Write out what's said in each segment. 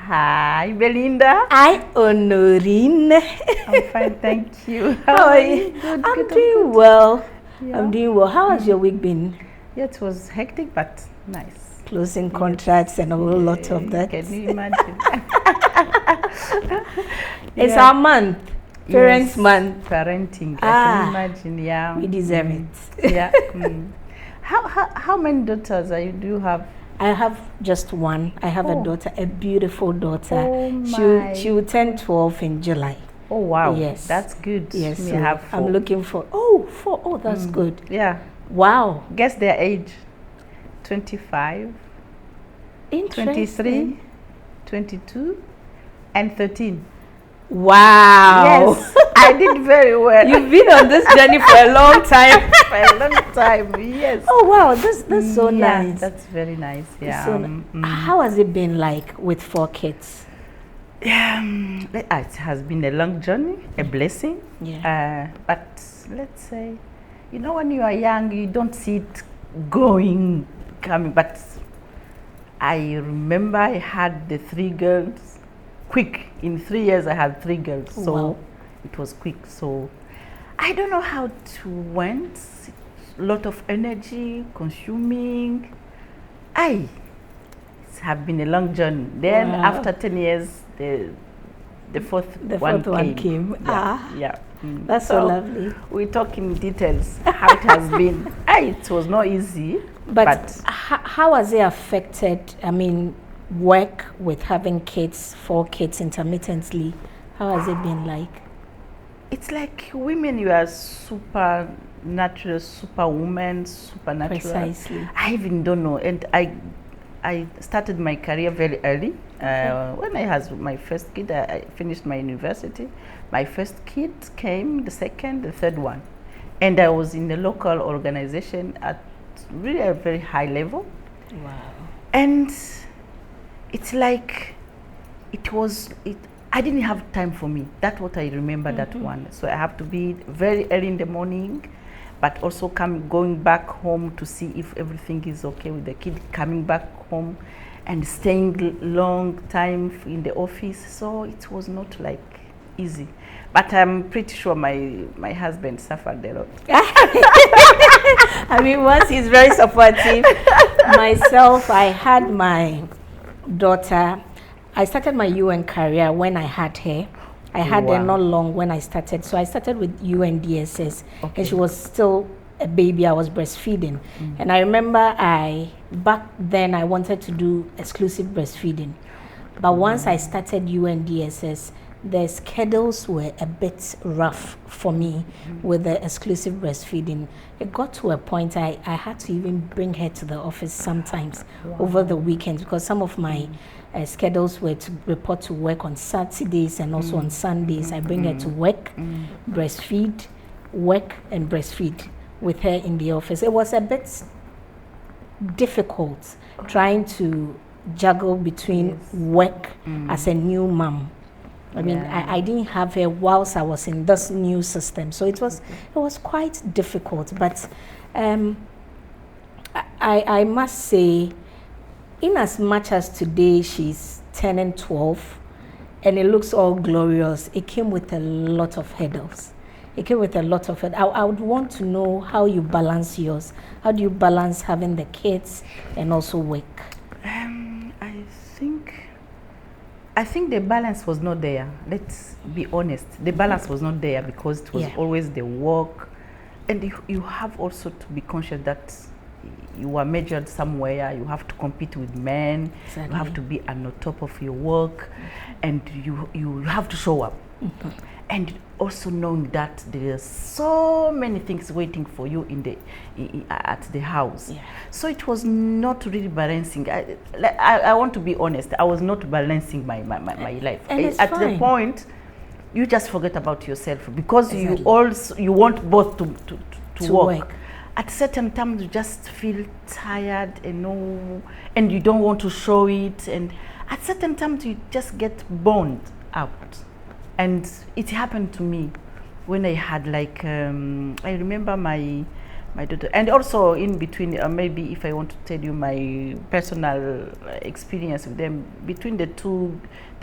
Hi, Belinda. Hi, Honorine. I'm fine, thank you. How are you? Good, I'm good, doing good. well. Yeah. I'm doing well. How has your week been? Yeah, it was hectic, but nice. Closing contracts and a whole lot of that. Can you imagine? It's our month. Parents' month. Parenting. I can imagine, yeah. We deserve it. Yeah. How many daughters do you have? I have just one. I have a daughter, a beautiful daughter. Oh my. She will turn 12 in July. Oh wow. Yes. That's good. Yes. Me So have 4. I'm looking for 4. Oh, that's good. Yeah. Wow. Guess their age. 25, Interesting. 23, 22, and 13. Wow. Yes, I did very well. You've been on this journey for a long time. For a long time, yes. Oh wow, that's so nice. That's very nice. Yeah. So how has it been like with 4 kids? It has been a long journey, a blessing. Yeah. But let's say, when you are young, you don't see it coming. But I remember I had the 3 girls. Quick, in 3 years I had 3 girls, so wow. It was quick. So I don't know how it went. A lot of energy consuming. It have been a long journey. Then after 10 years, the fourth one came. Yeah. That's so lovely. We talk in details how it has been. It was not easy. But how has it affected? I mean, work with having kids, 4 kids intermittently. How has it been like? It's like women, you are supernatural, superwoman, supernatural. Precisely. I even don't know. And I started my career very early. When I had my first kid, I finished my university. My first kid came, the second, the third one. And I was in the local organization at really a very high level. Wow. And it's like I didn't have time for me. That's what I remember, that one. So I have to be very early in the morning, but also going back home to see if everything is okay with the kid, coming back home and staying long time in the office. So it was not like easy. But I'm pretty sure my husband suffered a lot. I mean, once he's very supportive. Myself, I had my daughter. I started my UN career when I had her. I had her not long when I started. So I started with UNDSS. Okay. And she was still a baby. I was breastfeeding. And I remember back then I wanted to do exclusive breastfeeding. But once I started UNDSS, the schedules were a bit rough for me with the exclusive breastfeeding. It got to a point I had to even bring her to the office sometimes over the weekends, because some of my schedules were to report to work on Saturdays and also on Sundays. I bring her to work, breastfeed, work and breastfeed with her in the office. It was a bit difficult trying to juggle between work as a new mom. I mean, I didn't have her whilst I was in this new system, so it was quite difficult. But I must say, in as much as today she's 10 and 12, and it looks all glorious, it came with a lot of hurdles. I would want to know how you balance yours. How do you balance having the kids and also work? I think the balance was not there. Let's be honest. The balance was not there because it was always the work. And you have also to be conscious that you are measured somewhere. You have to compete with men. Exactly. You have to be on the top of your work. And you have to show up. And also knowing that there are so many things waiting for you at the house. So it was not really balancing. I want to be honest. I was not balancing my life. And at the point, you just forget about yourself because you want both to work. At certain times, you just feel tired and you don't want to show it. And at certain times, you just get burned out. And it happened to me when I had I remember my My daughter, and also in between, maybe if I want to tell you my personal experience with them, between the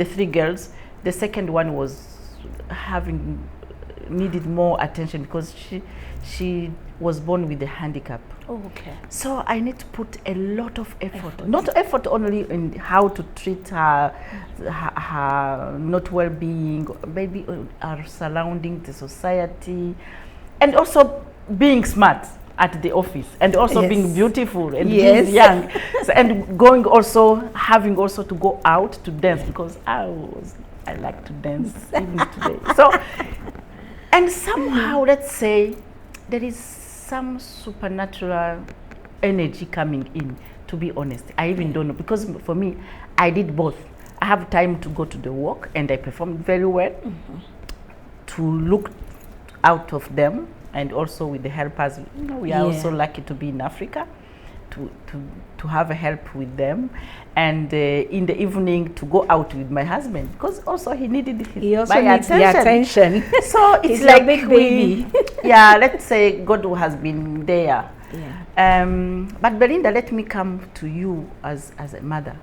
three girls, the second one was needed more attention because she was born with a handicap. Oh, okay. So I need to put a lot of effort. Not effort only in how to treat her not well-being, maybe our surrounding, the society, and also being smart at the office, and also being beautiful and being young, so, and going also having also to go out to dance, because I like to dance even today. So, and somehow let's say there is some supernatural energy coming in, to be honest. I even don't know, because for me I did both. I have time to go to the work and I performed very well, to look out of them, and also with the helpers, we are also lucky to be in Africa, to have a help with them, and in the evening to go out with my husband, because also he needed my attention. So it's like big baby. Let's say God has been there. But Belinda, let me come to you as a mother.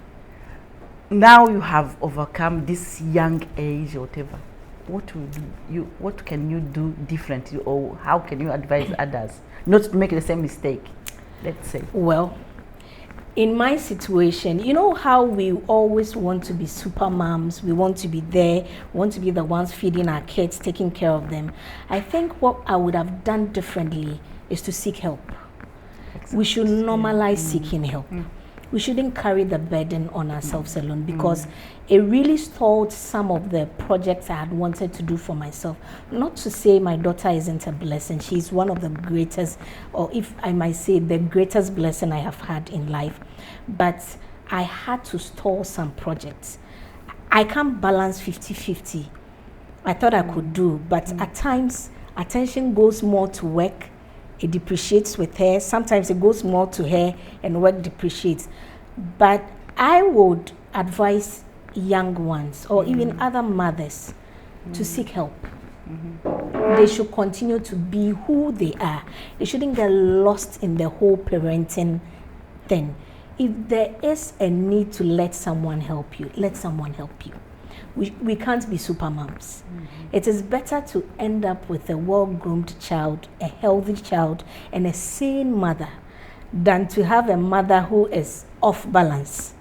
Now you have overcome this young age or whatever. What can you do differently, or how can you advise others not to make the same mistake, let's say? Well, in my situation, you know how we always want to be super moms, we want to be there, we want to be the ones feeding our kids, taking care of them. I think what I would have done differently is to seek help. We should normalize seeking help. We shouldn't carry the burden on ourselves alone, because it really stalled some of the projects I had wanted to do for myself. Not to say my daughter isn't a blessing. She's one of the greatest, or if I might say, the greatest blessing I have had in life. But I had to stall some projects. I can't balance 50-50. I thought I could do, but at times, attention goes more to work. It depreciates with her. Sometimes it goes more to her and work depreciates. But I would advise young ones, or even other mothers, to seek help. They should continue to be who they are. They shouldn't get lost in the whole parenting thing. If there is a need to let someone help you, let someone help you. We can't be super moms. It is better to end up with a well-groomed child, a healthy child, and a sane mother, than to have a mother who is off balance.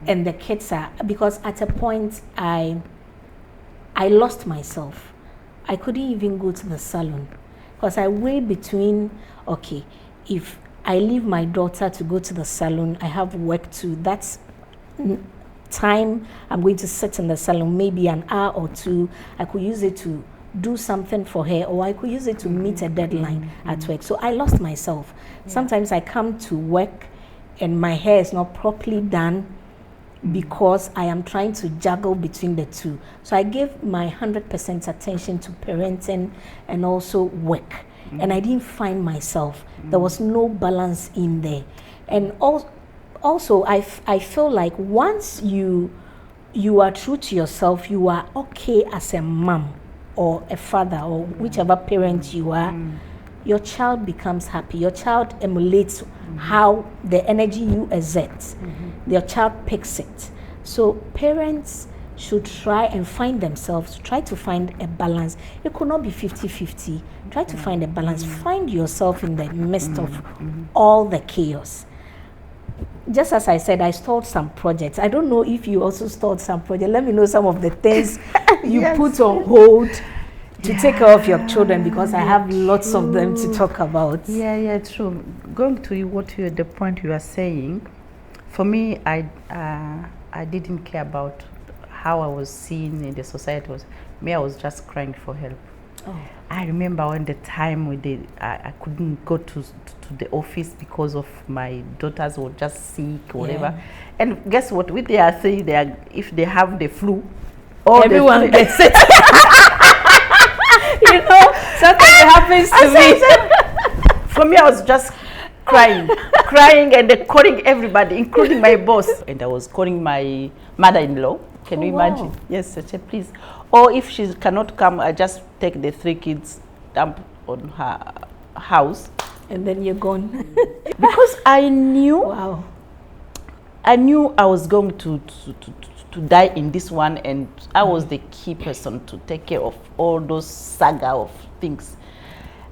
And the kids are, because at a point I lost myself. I couldn't even go to the salon, because I weigh between, okay, if I leave my daughter to go to the salon, I have work too. That's time I'm going to sit in the salon, maybe an hour or two. I could use it to do something for her, or I could use it to meet a deadline at work. So I lost myself. Sometimes I come to work and my hair is not properly done, because I am trying to juggle between the two. So I gave my 100% attention to parenting and also work. And I didn't find myself. There was no balance in there. And also I feel like once you are true to yourself, you are okay as a mom or a father or whichever parent you are, your child becomes happy. Your child emulates how the energy you exert. Your child picks it. So parents should try and find themselves, try to find a balance. It could not be 50-50. Try to find a balance. Find yourself in the midst of all the chaos. Just as I said, I stalled some projects. I don't know if you also stalled some projects. Let me know some of the things you put on hold to take care of your children, because I have lots of them to talk about. Yeah, true. Going to the point you are saying, for me, I didn't care about how I was seen in the society. I was just crying for help. I remember when the time I couldn't go to the office because of my daughters were just sick or whatever. And guess what? With their three, if they have the flu, everyone gets it. You know, something happens to me. For me, I was just crying, and calling everybody, including my boss. And I was calling my mother-in-law. Can you imagine? Yes, I said, please. Or if she cannot come, I just take the 3 kids, dump on her house, And then you're gone. Because I knew, Wow. I knew I was going to die in this one, and I was the key person to take care of all those saga of things.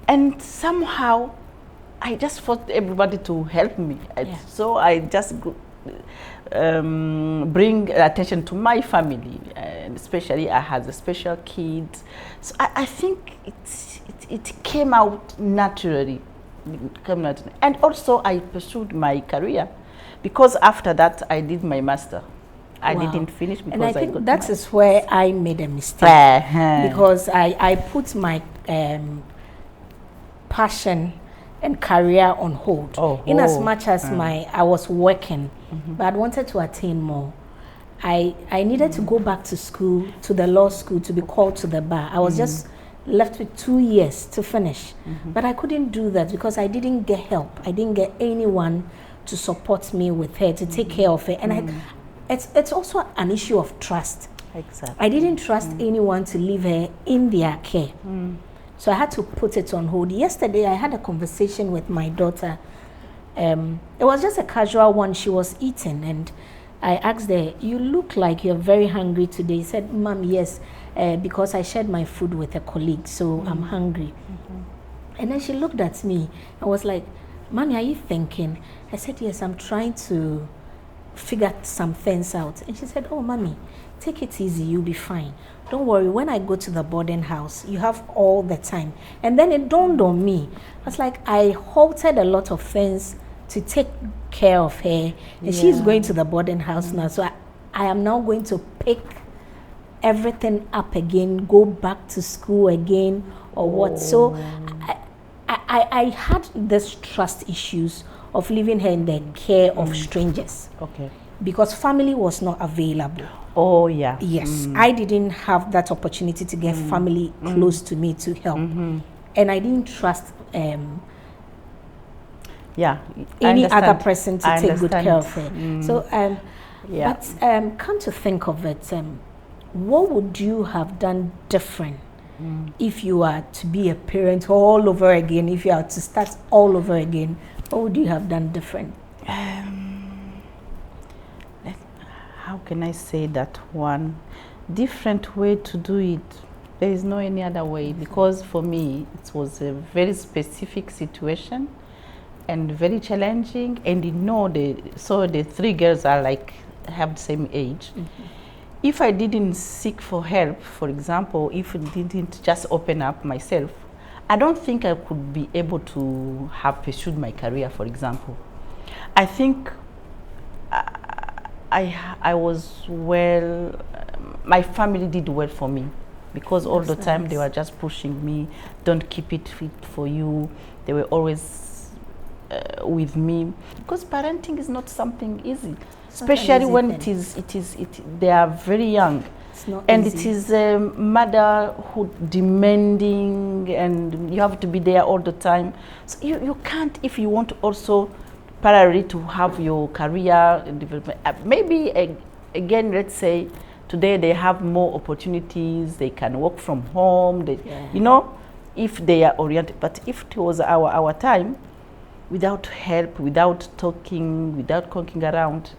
And somehow, I just forced everybody to help me. So I just bring attention to my family, and especially I had a special kid. So I think it came out naturally. And also I pursued my career, because after that I did my master. I didn't finish because and I think that is where I made a mistake, because I put my passion and career on hold. In as much as I was working, but I wanted to attain more. I needed to go back to school, to the law school, to be called to the bar. I was just left with 2 years to finish, but I couldn't do that because I didn't get help. I didn't get anyone to support me with her, to take care of her. And it's also an issue of trust. Exactly. I didn't trust anyone to leave her in their care. So I had to put it on hold. Yesterday, I had a conversation with my daughter. It was just a casual one. She was eating, and I asked her, "You look like you're very hungry today." She said, "Mom, yes, because I shared my food with a colleague, so I'm hungry." And then she looked at me. I was like, "Mommy, are you thinking?" I said, "Yes, I'm trying to figure some things out." And she said, "Oh, Mommy, take it easy. You'll be fine. Don't worry, when I go to the boarding house, you have all the time." And then it dawned on me. I was like, I halted a lot of things to take care of her. And she's going to the boarding house now. So I am now going to pick everything up again, go back to school again, or what. So I had this trust issues of leaving her in the care of strangers. Because family was not available. Yes, I didn't have that opportunity to get family close to me to help, and I didn't trust any other person to take good care of her. So, but come to think of it, what would you have done different if you are to be a parent all over again? If you are to start all over again, what would you have done different? How can I say that one? Different way to do it. There is no any other way, because for me it was a very specific situation and very challenging. And the 3 girls are have the same age. If I didn't seek for help, for example, if I didn't just open up myself, I don't think I could be able to have pursued my career, for example. I think I was well, my family did well for me, because all the time they were just pushing me, don't keep it fit for you. They were always with me, because parenting is not something easy, especially when they are very young. And it is motherhood demanding, and you have to be there all the time. So you can't, if you want to also parallelly to have your career development. Maybe again, let's say today they have more opportunities. They can work from home. If they are oriented. But if it was our time, without help, without talking, without conking around,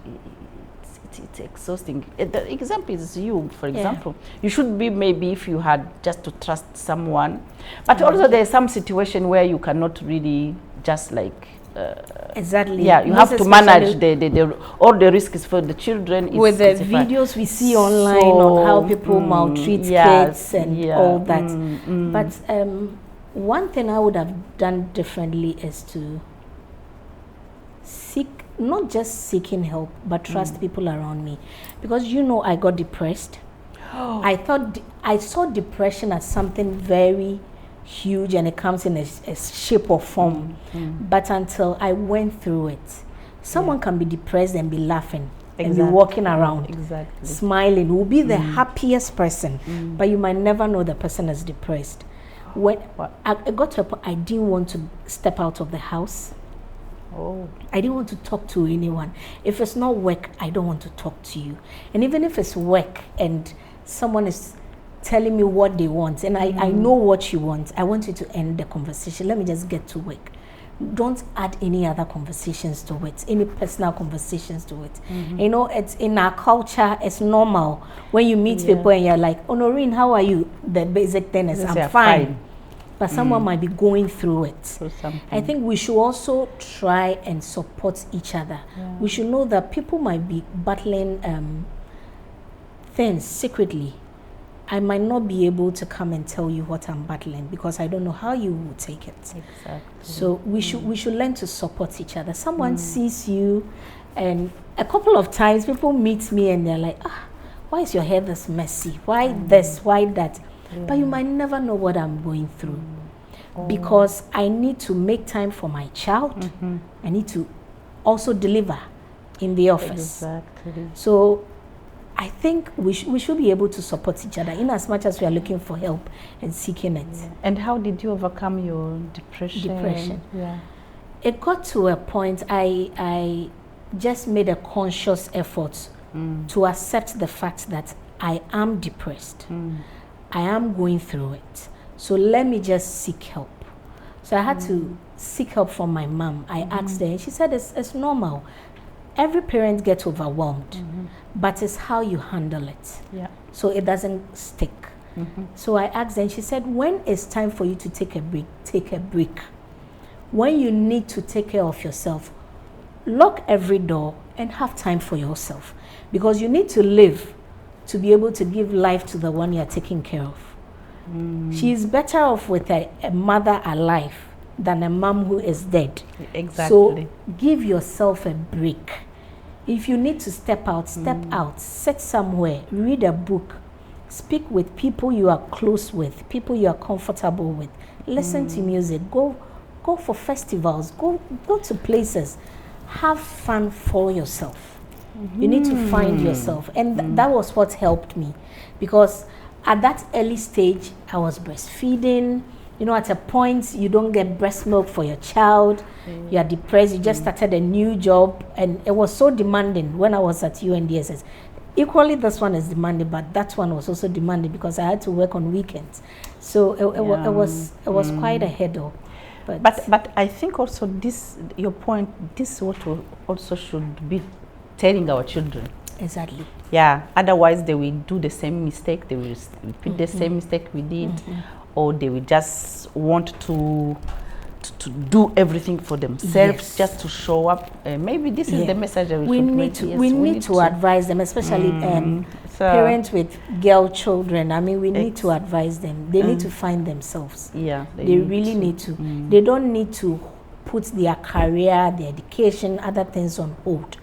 it's exhausting. The example is you, for example. You should be, maybe if you had just to trust someone, but also there's some situation where you cannot really just exactly. Yeah, you have to manage all the risks for the children. With the videos we see online on how people maltreat kids and all that. But one thing I would have done differently is to seek, not just seeking help, but trust people around me. Because I got depressed. I saw depression as something very huge, and it comes in a shape or form. But until I went through it, someone can be depressed and be laughing and be walking around smiling, will be the happiest person, but you might never know the person is depressed. When I got to a point, I didn't want to step out of the house. I didn't want to talk to anyone. If it's not work, I don't want to talk to you. And even if it's work and someone is telling me what they want, and I know what you want, I want you to end the conversation. Let me just get to work. don't add any other conversations to it, any personal conversations to it. You know, it's in our culture, it's normal when you meet people and you're like, Honorine, how are you? The basic thing is, I'm fine. But someone might be going through it. I think we should also try and support each other. We should know that people might be battling things secretly. I might not be able to come and tell you what I'm battling because I don't know how you will take it. Exactly. So we should learn to support each other. Someone sees you, and a couple of times people meet me and they're like, why is your hair this messy? Why this? Why that? But you might never know what I'm going through because I need to make time for my child. I need to also deliver in the office. Exactly. So I think we should be able to support each other in as much as we are looking for help and seeking it. And how did you overcome your depression? Yeah. It got to a point I just made a conscious effort to accept the fact that I am depressed. I am going through it. So let me just seek help. So I had to seek help from my mom. I asked her and she said it's normal. Every parent gets overwhelmed, but it's how you handle it. So it doesn't stick. So I asked her and she said, when it's time for you to take a break, take a break. When you need to take care of yourself, lock every door and have time for yourself. Because you need to live to be able to give life to the one you're taking care of. She is better off with a mother alive than a mom who is dead. Exactly. So give yourself a break. If you need to step out, sit somewhere, read a book, speak with people you are close with, people you are comfortable with, listen to music, go for festivals, go to places, have fun for yourself. You need to find yourself. And that was what helped me, because at that early stage, I was breastfeeding. You know, at a point, you don't get breast milk for your child. You are depressed. You just started a new job. And it was so demanding when I was at UNDSS. Equally, this one is demanding, but that one was also demanding because I had to work on weekends. So it was quite a hurdle. But I think also this, your point, this is what we also should be telling our children. Exactly. Yeah, otherwise they will do the same mistake. They will repeat the same mistake we did. Or they will just want to do everything for themselves, just to show up. Maybe this is the message we need to advise them, especially parents with girl children. I mean, we need to advise them. They need to find themselves. Yeah, they really need to. They don't need to put their career, their education, other things on hold.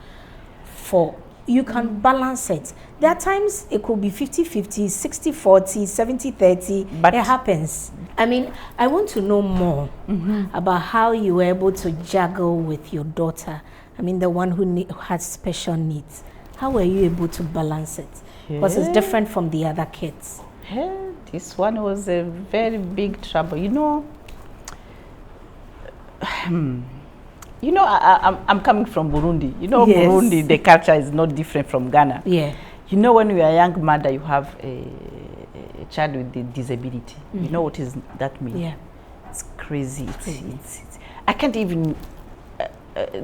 You can balance it. There are times it could be 50-50, 60-40, 70-30. But it happens. I mean, I want to know more about how you were able to juggle with your daughter. I mean, the one who had special needs. How were you able to balance it? Because it's different from the other kids. This one was a very big trouble. You know, I'm coming from Burundi. You know, Burundi, the culture is not different from Ghana. Yeah. You know, when you are a young mother, you have a child with a disability. You know what that means? Yeah. It's crazy. It's I can't even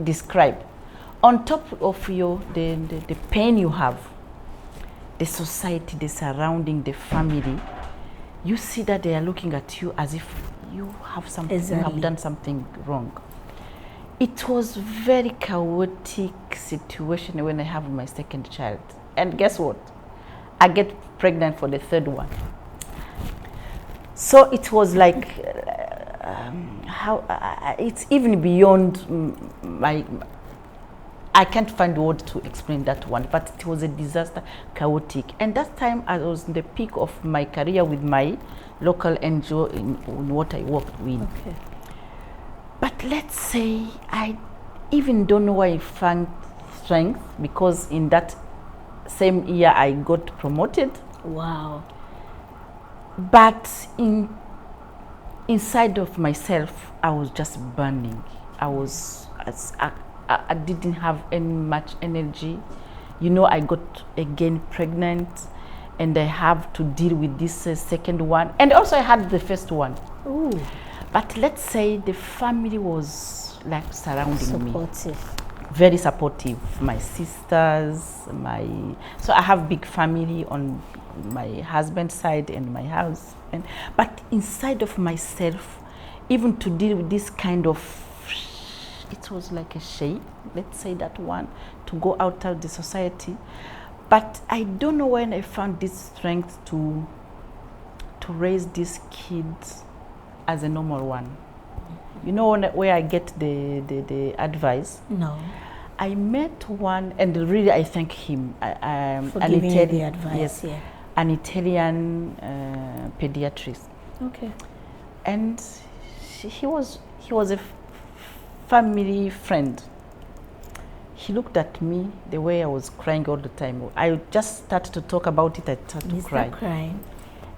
describe. On top of the pain you have, the society, the surrounding, the family, you see that they are looking at you as if you have something, you have done something wrong. It was very chaotic situation when I have my second child. And guess what? I get pregnant for the third one. So it was like, it's even beyond I can't find word to explain that one, but it was a disaster, chaotic. And that time I was in the peak of my career with my local NGO in what I worked with. Okay. But let's say I even don't know why I found strength, because in that same year I got promoted. Wow. But inside of myself, I was just burning. I didn't have any much energy. You know, I got again pregnant, and I have to deal with this second one. And also I had the first one. Ooh. But let's say the family was like surrounding me. Supportive. Very supportive. My sisters, so I have big family on my husband's side and my house. But inside of myself, even to deal with this kind of, it was like a shame, let's say that one, to go out of the society. But I don't know when I found this strength to raise these kids as a normal one. You know where I get the advice? No. I met one, and really I thank him. For giving you the advice, yes, yeah. An Italian pediatrist. Okay. And he was a family friend. He looked at me the way I was crying all the time. I just started to talk about it, I started to cry. Crying.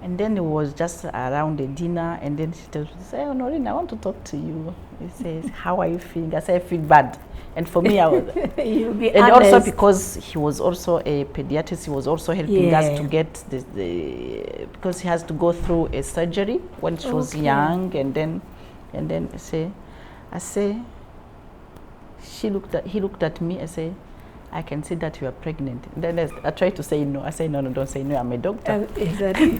And then it was just around the dinner, and then she said, "Oh, Noreen, I want to talk to you." He says, "How are you feeling?" I said, "I feel bad." And for me, I was, You'll be and honest. also because he was also a pediatrist, he was also helping us to get because he has to go through a surgery when she was young, and then I say, he looked at me. I say, "I can see that you are pregnant." And then I tried to say no. I say, no, don't say no. I'm a doctor. Exactly.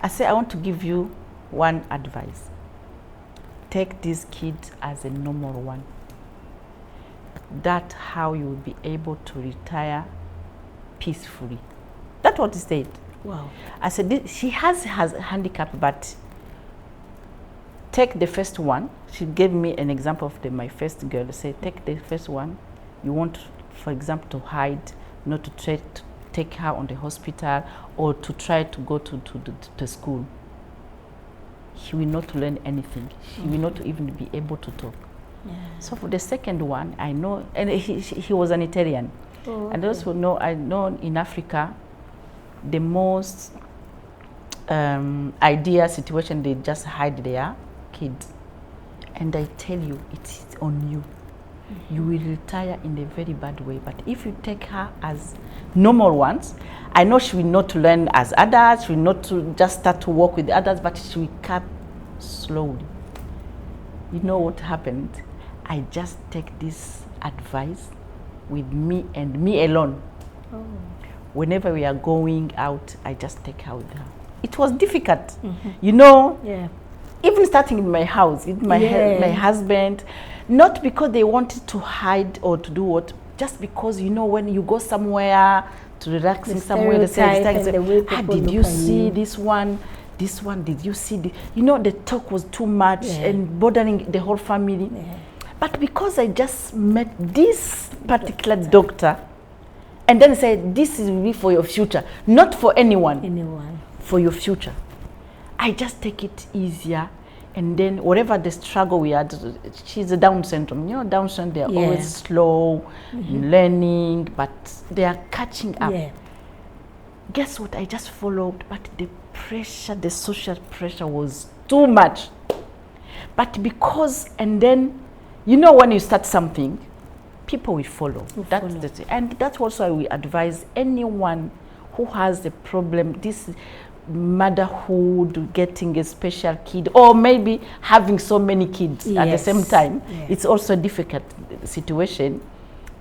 I say, "I want to give you one advice. Take this kid as a normal one. That's how you will be able to retire peacefully." That's what he said. Wow. I said, she has a handicap, but take the first one. She gave me an example of my first girl. Say, take the first one. You want, for example, to hide, not to try to take her on the hospital or to try to go to school. He will not learn anything. She will not even be able to talk. Yeah. So for the second one, I know, and he was an Italian. And also I know in Africa, the most ideal situation, they just hide their kids. And I tell you, it's on you. You will retire in a very bad way. But if you take her as normal ones, I know she will not learn as adults, she will not just start to work with the others, but she will come slowly. You know what happened? I just take this advice with me and me alone. Whenever we are going out, I just take her with her. It was difficult, you know. Yeah. Even starting in my house, with my husband, not because they wanted to hide or to do what, just because, you know, when you go somewhere to relax in somewhere, they say, did you see this one? This one, did you see the, you know, the talk was too much and bothering the whole family. But because I just met this particular doctor, and then said, this is really for your future, not for anyone. For your future. I just take it easier, and then whatever the struggle we had, she's a Down syndrome. You know, Down syndrome, they are always slow in learning, but they are catching up. Guess what? I just followed, but the pressure, the social pressure was too much. But because, and then, you know, when you start something, people will follow. And that's also I will advise anyone who has a problem, this motherhood, getting a special kid, or maybe having so many kids at the same time. It's also a difficult situation.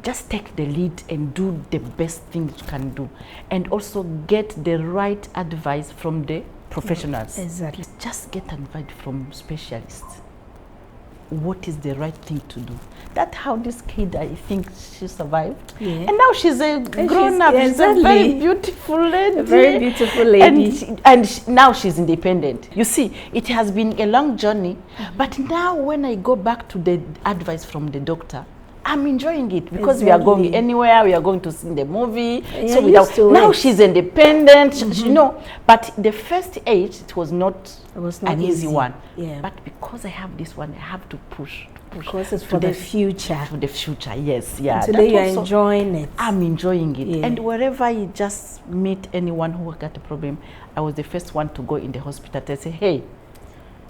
Just take the lead and do the best thing you can do, and also get the right advice from the professionals. Exactly. Just get advice from specialists. What is the right thing to do? That's how this kid, I think, she survived. And now she's a grown-up. She's a very beautiful lady. A very beautiful lady. And now she's independent. You see, it has been a long journey. But now when I go back to the advice from the doctor, I'm enjoying it because we are going anywhere. We are going to see the movie. So now she's independent, you know. But the first age, it was not an easy one. But because I have this one, I have to push. Because it's for the future. For the future, yes. Today you're enjoying it. I'm enjoying it. And wherever you just meet anyone who got a problem, I was the first one to go in the hospital to say, hey,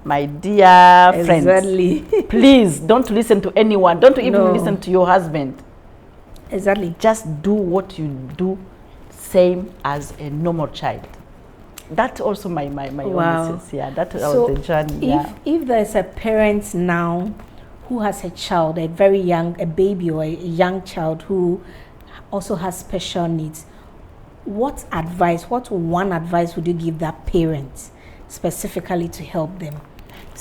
my dear friends, please don't listen to anyone. Don't even listen to your husband. Exactly. Just do what you do, same as a normal child. That's also my Wow. illnesses. Yeah, that So was the journey. if there's a parent now who has a child, a very young, a baby or a young child who also has special needs, what one advice would you give that parent specifically to help them,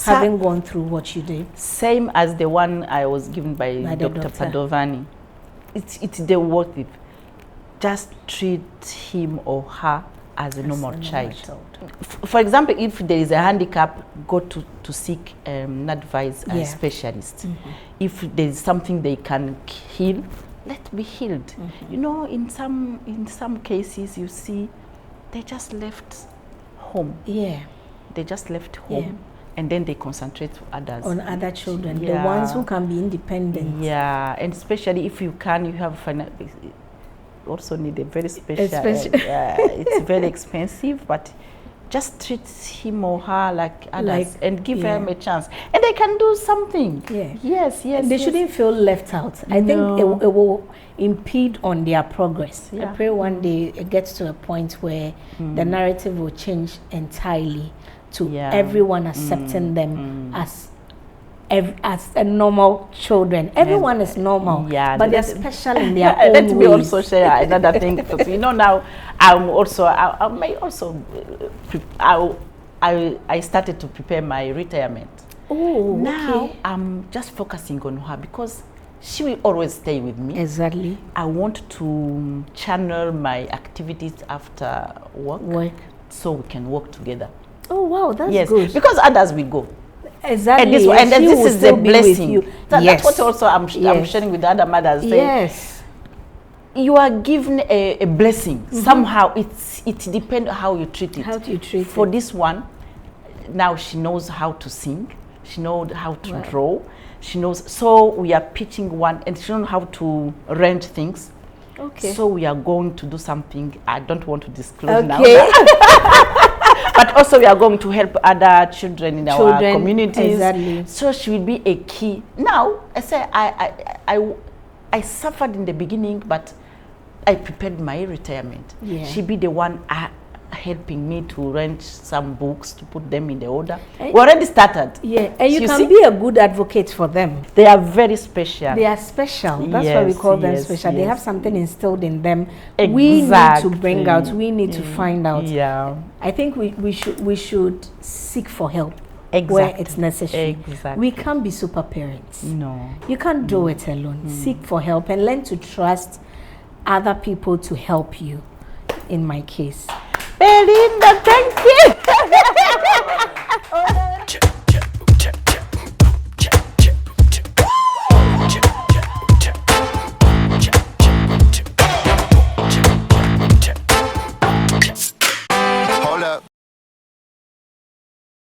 having gone through what you did? Same as the one I was given by Dr. Padovani. It's the worth it. Just treat him or her as a normal child. For example, if there is a handicap, go to seek advice a specialist. If there is something they can heal, let be healed. You know, in some cases, you see, they just left home. Yeah, they just left home, and then they concentrate on other children, the ones who can be independent. Yeah, and especially if you have also need a very special. It's very expensive, but just treat him or her like others and give them a chance, and they can do something. Yes. They shouldn't feel left out. I think it will impede on their progress. I pray one day it gets to a point where the narrative will change entirely to everyone accepting them as a normal children. Everyone is normal, but they're special in their own Let me ways. also share another thing, because now I started to prepare my retirement. Now I'm just focusing on her because she will always stay with me. Exactly. I want to channel my activities after work so we can work together. Oh wow, that's good. Because others will go. Exactly. And this is the blessing. That's what also I'm sharing with the other mothers. Yes. You are given a blessing. Somehow it depends how you treat it. How do you treat it? For this one, now she knows how to sing. She knows how to draw. She knows. So we are pitching one, and she knows how to rent things. Okay. So we are going to do something. I don't want to disclose now. But also we are going to help other children in our communities. Exactly. So she will be a key. Now, I say I suffered in the beginning, but I prepared my retirement. She'll be the one helping me to rent some books, to put them in the order. We already started. And you can be a good advocate for them. They are very special. They are special. That's why we call them special. They have something instilled in them. We need to bring out. We need to find out. I think we should seek for help where it's necessary. We can't be super parents. No. You can't do it alone. Seek for help and learn to trust other people to help you. In my case. Belinda, thank you.